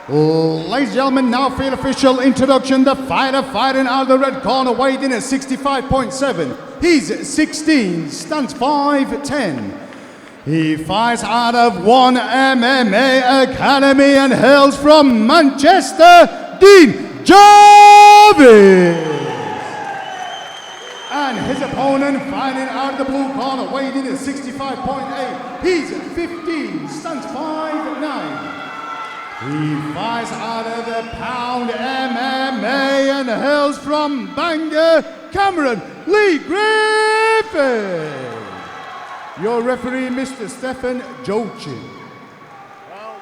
Ladies and gentlemen, now for your official introduction, the fighter fighting out of the red corner, weighed in at 65.7. He's 16, stands 5'10". He fights out of One MMA Academy and hails from Manchester, Dean Jarvis. And his opponent fighting out of the blue corner, weighed in at 65.8. He's 15, stands 5'9". He fights out of the Pound MMA and hails from Bangor, Cameron, Lee Griffin. Your referee, Mr. Stephen Jochin. Well,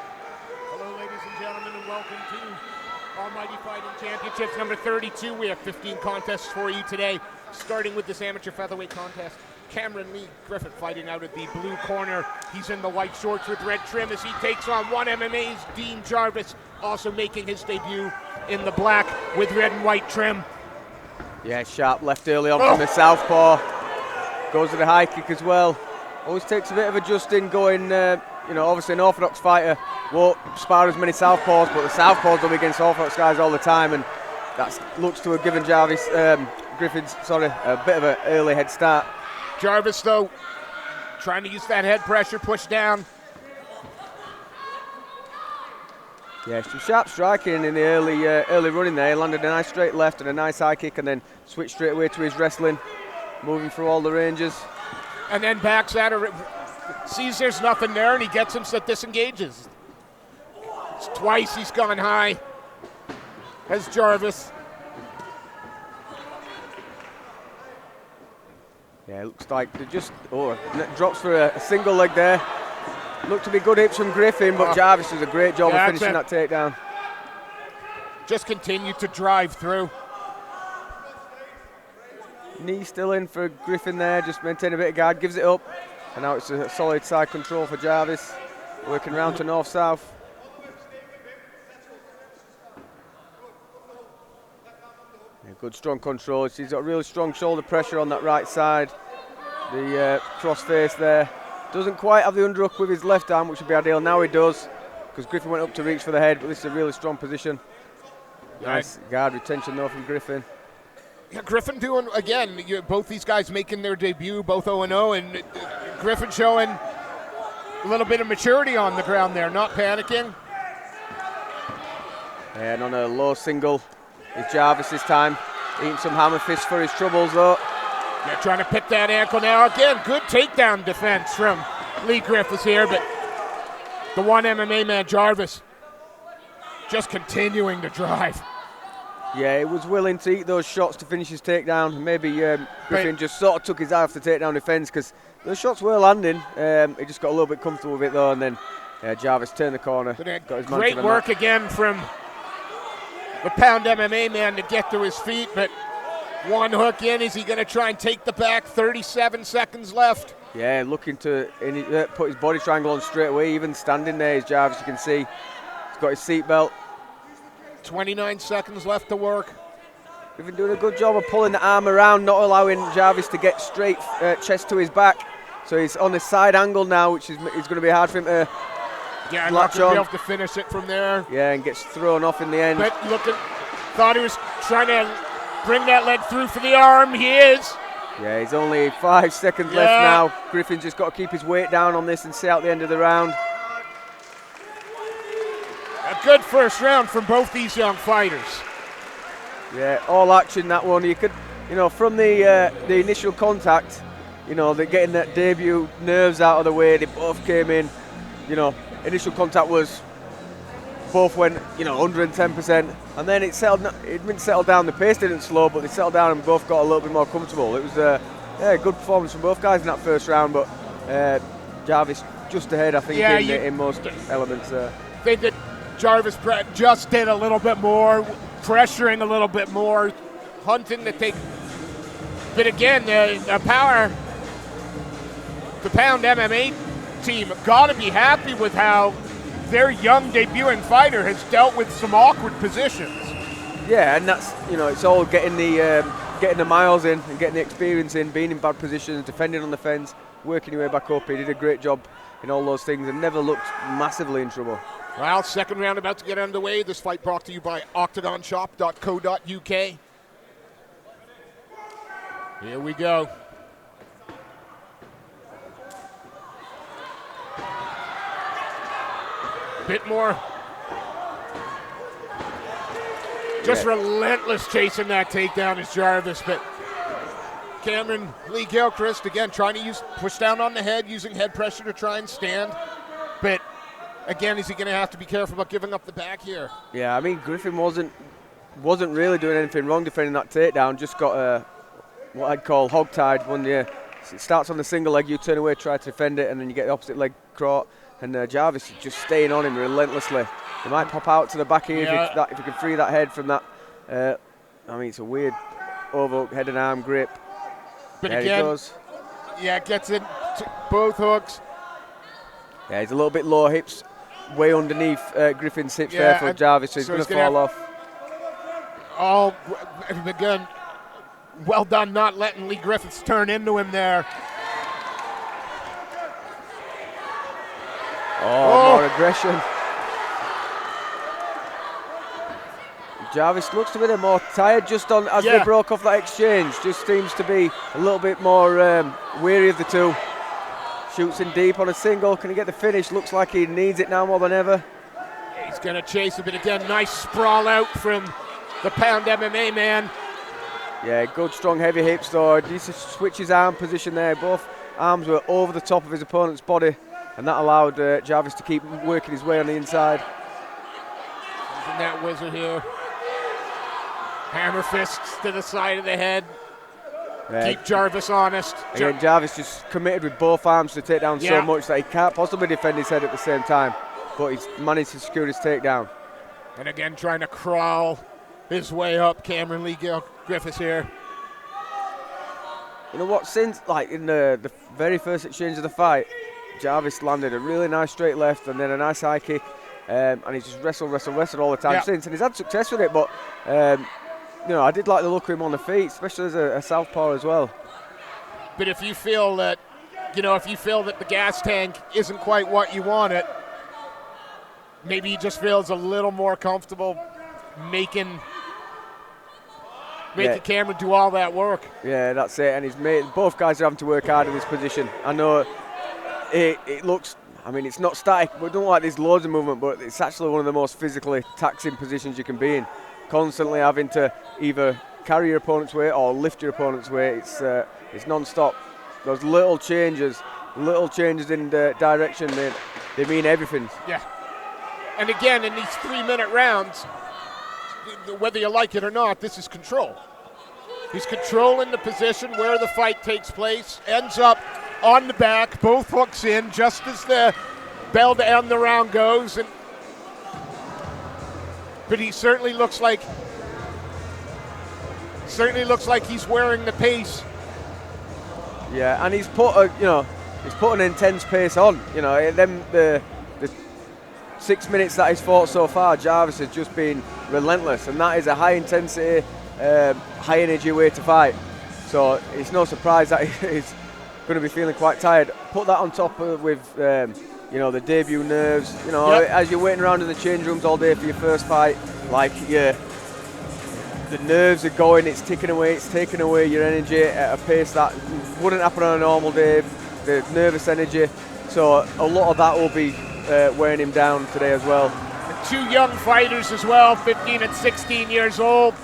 hello ladies and gentlemen, and welcome to Almighty Fighting Championships number 32. We have 15 contests for you today, starting with this amateur featherweight contest. Cameron Lee Griffin fighting out of the blue corner. He's in the white shorts with red trim as he takes on One MMA's Dean Jarvis, also making his debut in the black with red and white trim. Yeah, sharp left early on from the southpaw. Goes to the high kick as well. Always takes a bit of adjusting going, obviously an orthodox fighter won't spar as many southpaws, but the southpaws will be against orthodox guys all the time, and that looks to have given Griffin's a bit of an early head start. Jarvis, though, trying to use that head pressure, push down. Yeah, some sharp striking in the early running there. He landed a nice straight left and a nice high kick, and then switched straight away to his wrestling, moving through all the ranges. And then backs at her, sees there's nothing there, and he gets him so disengages. It's twice he's gone high as Jarvis. Yeah, it looks like they just, drops for a single leg there. Looked to be good hips from Griffin, but Jarvis does a great job of finishing that takedown. Just continued to drive through. Knee still in for Griffin there, just maintain a bit of guard, gives it up. And now it's a solid side control for Jarvis, working round to north-south. Yeah, good strong control. She's got really strong shoulder pressure on that right side. The cross face there. Doesn't quite have the underhook with his left arm, which would be ideal. Now he does, because Griffin went up to reach for the head, but this is a really strong position. Nice guard retention though from Griffin. Yeah, Griffin doing, again, both these guys making their debut, both 0-0, and Griffin showing a little bit of maturity on the ground there, not panicking. And on a low single is Jarvis this time, eating some hammer fists for his troubles though. Yeah, trying to pick that ankle now. Again, good takedown defense from Lee Griffiths here, but the One MMA man, Jarvis, just continuing to drive. Yeah, he was willing to eat those shots to finish his takedown. Maybe Griffin just sort of took his eye off the takedown defense, because those shots were landing. He just got a little bit comfortable with it though, and then Jarvis turned the corner. Got his great work again from the Pound MMA man to get to his feet, but one hook in. Is he going to try and take the back? 37 seconds left. Yeah, looking to put his body triangle on straight away, even standing there is Jarvis, you can see. He's got his seatbelt. 29 seconds left to work. We've been doing a good job of pulling the arm around, not allowing Jarvis to get straight chest to his back. So he's on a side angle now, which is going to be hard for him to not going to be able to finish it from there. Yeah, and gets thrown off in the end. But thought he was trying to bring that leg through for the arm. He is. Yeah, he's only 5 seconds left now. Griffin's just got to keep his weight down on this and see out the end of the round. A good first round from both these young fighters. Yeah, all action that one. You could, from the initial contact, they're getting that debut nerves out of the way. They both came in. Initial contact was both went 110%, and then it didn't settle down. The pace didn't slow, but they settled down and both got a little bit more comfortable. It was a good performance from both guys in that first round, but Jarvis just ahead, I think, in most elements. I think that Jarvis just did a little bit more, pressuring a little bit more, hunting to take. But again, the Pound MMA team got to be happy with how their young debuting fighter has dealt with some awkward positions. Yeah, and that's, it's all getting the miles in and getting the experience in, being in bad positions, defending on the fence, working your way back up. He did a great job in all those things and never looked massively in trouble. Well, second round about to get underway. This fight brought to you by octagonshop.co.uk. Here we go. Bit more. Just relentless chasing that takedown is Jarvis, but Cameron Lee Gilchrist, again, trying to push down on the head, using head pressure to try and stand. But, again, is he going to have to be careful about giving up the back here? Yeah, I mean, Griffin wasn't really doing anything wrong defending that takedown, just got what I'd call hog-tied. When it starts on the single leg, you turn away, try to defend it, and then you get the opposite leg caught. And Jarvis is just staying on him relentlessly. He might pop out to the back here if he can free that head from that. I mean, it's a weird overhook head and arm grip. But there again, he goes. Yeah, gets in both hooks. Yeah, he's a little bit low hips, way underneath Griffin's hips there for Jarvis, so he's going to fall off. Oh, again, well done not letting Lee Griffiths turn into him there. Oh, more aggression. Jarvis looks to be more tired just on as they broke off that exchange. Just seems to be a little bit more weary of the two. Shoots in deep on a single. Can he get the finish? Looks like he needs it now more than ever. He's going to chase a bit again. Nice sprawl out from the Pound MMA man. Yeah, good strong heavy hips though. He needs to switch his arm position there. Both arms were over the top of his opponent's body, and that allowed Jarvis to keep working his way on the inside. Using that wizard here. Hammer fists to the side of the head. Keep Jarvis honest. Again, Jarvis just committed with both arms to take down so much that he can't possibly defend his head at the same time, but he's managed to secure his takedown. And again, trying to crawl his way up. Cameron Lee Griffiths here. You know what, since like in the very first exchange of the fight, Jarvis landed a really nice straight left and then a nice high kick, and he's just wrestled all the time since, and he's had success with it, but you know, I did like the look of him on the feet, especially as a southpaw as well. But if you feel that, the gas tank isn't quite what you want it, maybe he just feels a little more comfortable making Cameron do all that work. Yeah, that's it. And both guys are having to work hard in this position. I know it looks, I mean, it's not static. We don't like there's loads of movement, but it's actually one of the most physically taxing positions you can be in. Constantly having to either carry your opponent's weight or lift your opponent's weight. It's non-stop. Those little changes in the direction, they mean everything. Yeah. And again, in these 3-minute rounds, whether you like it or not, this is control. He's controlling the position where the fight takes place, ends up on the back, both hooks in, just as the bell to end the round goes. But he certainly looks like he's wearing the pace. Yeah, and he's put an intense pace on. You know, the 6 minutes that he's fought so far, Jarvis has just been relentless, and that is a high intensity, high energy way to fight. So it's no surprise that he's going to be feeling quite tired. Put that on top with the debut nerves. You know, as you're waiting around in the change rooms all day for your first fight, the nerves are going. It's ticking away. It's taking away your energy at a pace that wouldn't happen on a normal day. The nervous energy. So a lot of that will be wearing him down today as well. And two young fighters as well, 15 and 16 years old.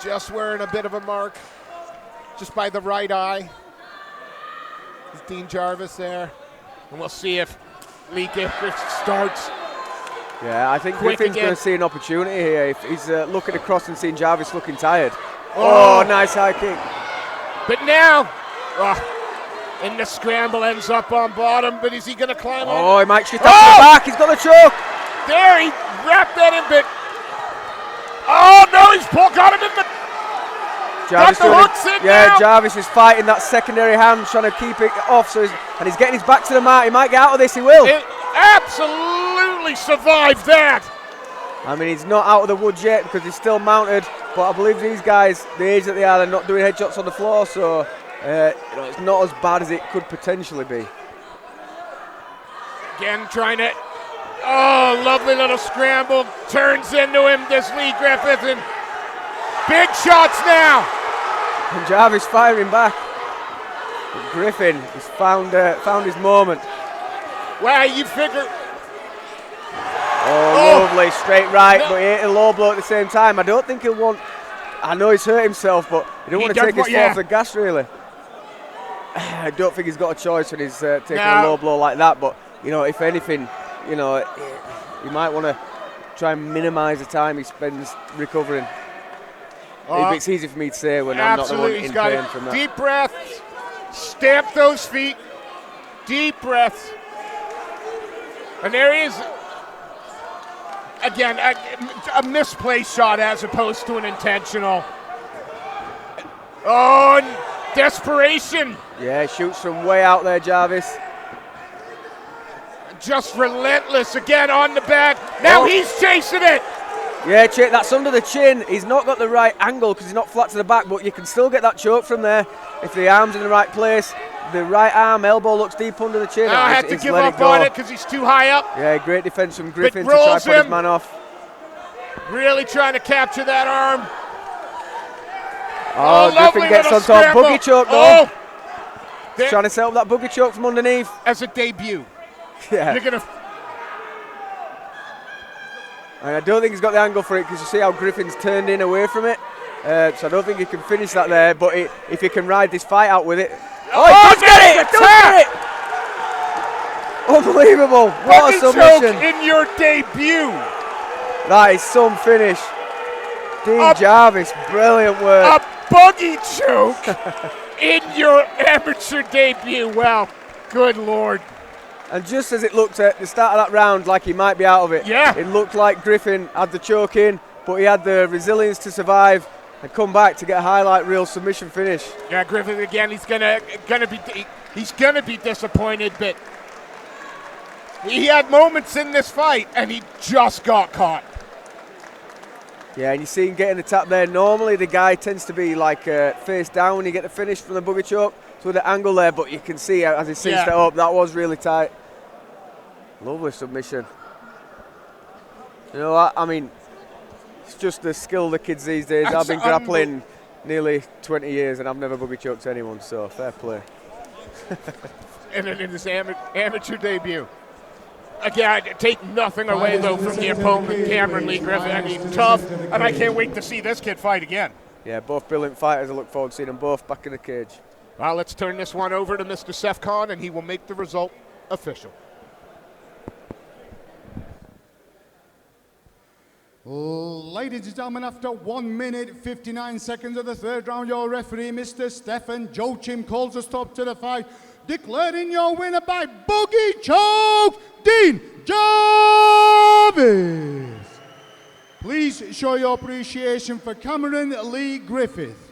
Just wearing a bit of a mark, just by the right eye. Is Dean Jarvis there? And we'll see if Lee Griffin starts. Yeah, I think Griffin's going to see an opportunity here. If he's looking across and seeing Jarvis looking tired. Oh, nice high kick. But now, and the scramble ends up on bottom, but is he going to climb on? Oh, he might shoot up to the back. He's got the choke. There, he wrapped that in, but oh no, he's got him in the. Jarvis got the hooks in now. Jarvis is fighting that secondary hand, trying to keep it off, and he's getting his back to the mat. He might get out of this, he will. It absolutely survived that. I mean, he's not out of the woods yet because he's still mounted, but I believe these guys, the age that they are, they're not doing headshots on the floor, so It's not as bad as it could potentially be. Again, trying to. Oh, lovely little scramble. Turns into him, this Lee Griffin. Big shots now. And Jarvis firing back. But Griffin has found his moment. Wow, you figure. Oh, lovely, straight right, but he hit a low blow at the same time. I don't think he'll want. I know he's hurt himself, but he don't want to take his foot off the gas, really. I don't think he's got a choice when he's taking a low blow like that, but, you know, if anything, you know, he might want to try and minimise the time he spends recovering. It's easy for me to say when I'm not the one in pain from that. Deep breaths, stamp those feet, deep breaths. And there is, again, a misplaced shot as opposed to an intentional. Oh, and desperation. Yeah, shoots from way out there, Jarvis. Just relentless again on the back. Now he's chasing it. Yeah, that's under the chin. He's not got the right angle because he's not flat to the back, but you can still get that choke from there if the arm's in the right place. The right arm, elbow looks deep under the chin. I had to give up on it because he's too high up. Yeah, great defense from Griffin to try to put his man off. Really trying to capture that arm. Oh, Griffin gets on top. Buggy choke though. Trying to set up that buggy choke from underneath. As a debut. Yeah. You're gonna. And I don't think he's got the angle for it because you see how Griffin's turned in away from it. So I don't think he can finish that there. But if he can ride this fight out with it. Oh, he does get it! He does get it! Unbelievable. What a submission. In your debut. That is some finish. Dean Jarvis, brilliant work. A buggy choke in your amateur debut. Well, good Lord. And just as it looked at the start of that round like he might be out of it, it looked like Griffin had the choke in, but he had the resilience to survive and come back to get a highlight reel submission finish. Yeah, Griffin again. He's gonna be disappointed, but he had moments in this fight and he just got caught. Yeah, and you see him getting the tap there. Normally the guy tends to be like face down when you get the finish from the buggy choke. So with the angle there, but you can see as he cinched it up, that was really tight. Lovely submission. You know what? I mean, it's just the skill of the kids these days. I've been grappling nearly 20 years and I've never buggy choked anyone, so fair play. And in his amateur debut. Again, I take nothing away, though, from the opponent, Cameron Lee Griffin. I mean, tough, and I can't wait to see this kid fight again. Yeah, both brilliant fighters. I look forward to seeing them both back in the cage. Well, let's turn this one over to Mr. Seth Khan, and he will make the result official. Ladies and gentlemen, after 1 minute 59 seconds of the third round, your referee, Mr. Stefan Joachim, calls a stop to the fight, declaring your winner by buggy choke, Dean Jarvis. Please show your appreciation for Cameron Lee Griffith.